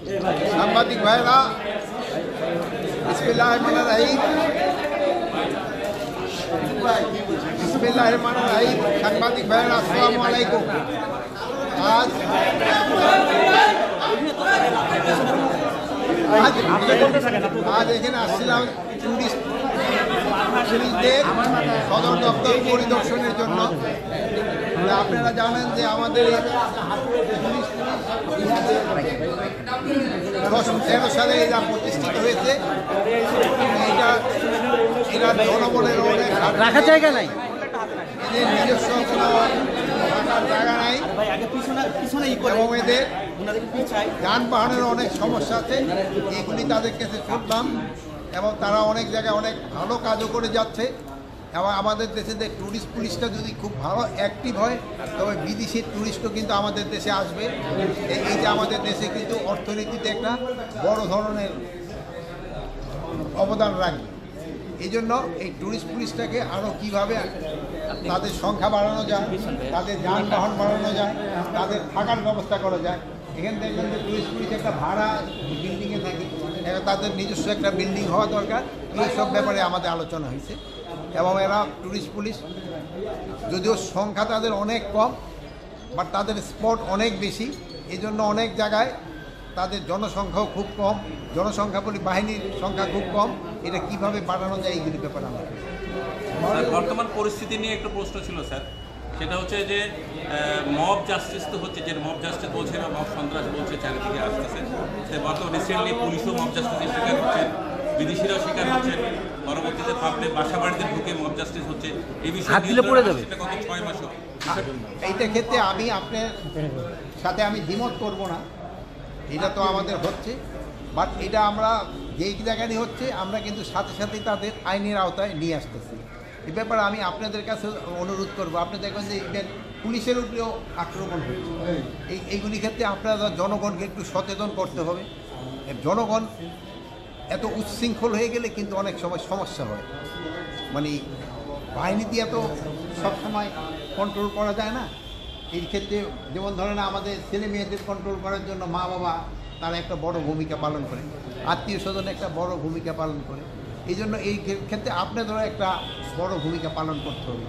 সাংবাদিক ভাইরা, বিসমিল্লাহির রহমানির রহিম। সাংবাদিক ভাইরা, আসসালামু আলাইকুম। আজ এখানে আসছিলাম টুরিস্টদের সদর দপ্তর পরিদর্শনের জন্য। আপনারা জানেন যে আমাদের 2013 সালে এটা প্রতিষ্ঠিত হয়েছে। এটা জনগণের অনেক রাখার জায়গা নাই, এদের নিজস্ব কোনো রাখার জায়গা নাই এবং এদের যানবাহনের অনেক সমস্যা আছে। এগুলি তাদের কাছে শুনলাম এবং তারা অনেক জায়গায় অনেক ভালো কাজও করে যাচ্ছে। এবং আমাদের দেশে যে ট্যুরিস্ট পুলিশটা যদি খুব ভালো অ্যাক্টিভ হয়, তবে বিদেশি ট্যুরিস্টও কিন্তু আমাদের দেশে আসবে। এই যে আমাদের দেশে কিন্তু অর্থনীতিতে একটা বড় ধরনের অবদান রাখবে। এই জন্য এই ট্যুরিস্ট পুলিশটাকে আরও কীভাবে তাদের সংখ্যা বাড়ানো যায়, তাদের যানবাহন বাড়ানো যায়, তাদের থাকার ব্যবস্থা করা যায়। এখান থেকে কিন্তু ট্যুরিস্ট পুলিশ একটা ভাড়া বিল্ডিংয়ে থাকে, তাদের নিজস্ব একটা বিল্ডিং হওয়া দরকার। এইসব ব্যাপারে আমাদের আলোচনা হয়েছে এবং এরা ট্যুরিস্ট পুলিশ যদিও সংখ্যা তাদের অনেক কম, বাট তাদের স্পট অনেক বেশি। এই জন্য অনেক জায়গায় তাদের জনসংখ্যাও খুব কম, জনসংখ্যা বলি বাহিনীর সংখ্যা খুব কম। এটা কিভাবে বাড়ানো যায় এইগুলির ব্যাপারে আমাদের বর্তমান পরিস্থিতি নিয়ে একটু প্রশ্ন ছিল স্যার। সেটা হচ্ছে যে মব জাস্টিস তো হচ্ছে, যে মব জাস্টিস বলছে না, মব সন্ত্রাস বলছে, চারিদিকে আসতেছে। সে বর্তমান রিসেন্টলি পুলিশও মব জাস্টিসের শিকার হচ্ছেন, বিদেশিরাও শিকার হচ্ছেন। পরবর্তীতে পাবলিক বাসা বাড়িতে ঢুকে মব জাস্টিস হচ্ছে। এই বিষয়ে সেটা গত 6 মাসও। এইটা ক্ষেত্রে আমি আপনার সাথে আমি দ্বিমত করব না। এটা তো আমাদের হচ্ছে, বাট এটা আমরা যেই জায়গায় হচ্ছে আমরা কিন্তু সাথে সাথেই তাদের আইনের আওতায় নিয়ে আসতেছি। এই ব্যাপারে আমি আপনাদের কাছে অনুরোধ করব। আপনি দেখবেন যে ইভেন পুলিশের উপরেও আক্রমণ হচ্ছে। এইগুলি ক্ষেত্রে আপনারা জনগণকে একটু সচেতন করতে হবে। জনগণ এত উচ্ছৃঙ্খল হয়ে গেলে কিন্তু অনেক সময় সমস্যা হয়। মানে বাহিনী দিয়ে এত সবসময় কন্ট্রোল করা যায় না। এই ক্ষেত্রে যেমন ধরেন আমাদের ছেলে মেয়েদের কন্ট্রোল করার জন্য মা বাবা তারা একটা বড় ভূমিকা পালন করে, আত্মীয় স্বজন একটা বড় ভূমিকা পালন করে। এই জন্য এই ক্ষেত্রে আপনাদেরও একটা বড় ভূমিকা পালন করতে হবে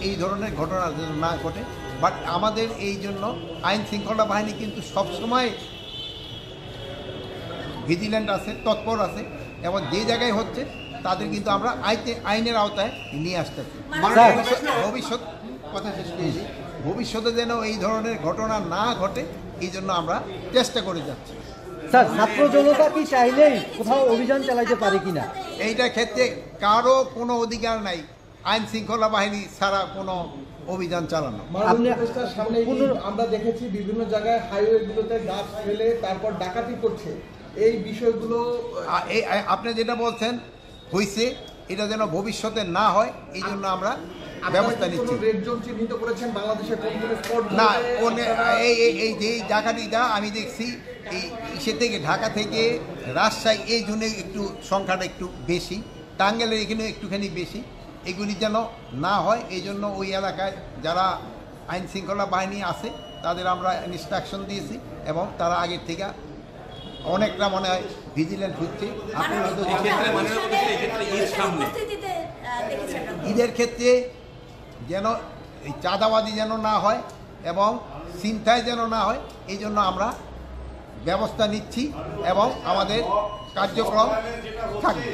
এই ধরনের ঘটনা যেন না ঘটে। বাট আমাদের এই জন্য আইন শৃঙ্খলা বাহিনী কিন্তু সবসময় ভিজিল্যান্ট আছে, তৎপর আছে এবং যে জায়গায় হচ্ছে তাদের কিন্তু আমরা আইনের আওতায় নিয়ে আসতেছি। ভবিষ্যৎ কথা শেষ করেছি, ভবিষ্যতে যেন এই ধরনের ঘটনা না ঘটে এই জন্য আমরা চেষ্টা করে যাচ্ছি। স্যার, ছাত্র জনতা কি চাইলেই কোথাও অভিযান চালাইতে পারে কিনা? এইটা ক্ষেত্রে কারো কোনো অধিকার নাই আইন শৃঙ্খলা বাহিনী ছাড়া কোনো অভিযান চালানো। সামনে আমরা দেখেছি বিভিন্ন জায়গায় হাইওয়েগুলোতে গাছ ফেলে তারপর ডাকাতি করছে। এই বিষয়গুলো আপনি যেটা বলছেন হয়েছে, এটা যেন ভবিষ্যতে না হয় এই জন্য আমরা ব্যবস্থা নিচ্ছি। চিহ্নিত করেছেন বাংলাদেশের না, এই যে ডাকাতিটা আমি দেখছি এই ইসে থেকে ঢাকা থেকে রাজশাহী এই জন্য একটু সংখ্যাটা একটু বেশি, টাঙ্গাইলের এখানে একটুখানি বেশি। এগুলি যেন না হয় এই জন্য ওই এলাকায় যারা আইন শৃঙ্খলা বাহিনী আছে তাদের আমরা ইনস্ট্রাকশন দিয়েছি এবং তারা আগের থেকে অনেকটা মনে হয় ভিজিল্যান্ট হচ্ছে। ঈদের ক্ষেত্রে যেন এই চাঁদাবাজি যেন না হয় এবং ছিনতাই যেন না হয় এই জন্য আমরা ব্যবস্থা নিচ্ছি এবং আমাদের কার্যক্রম থাকবে।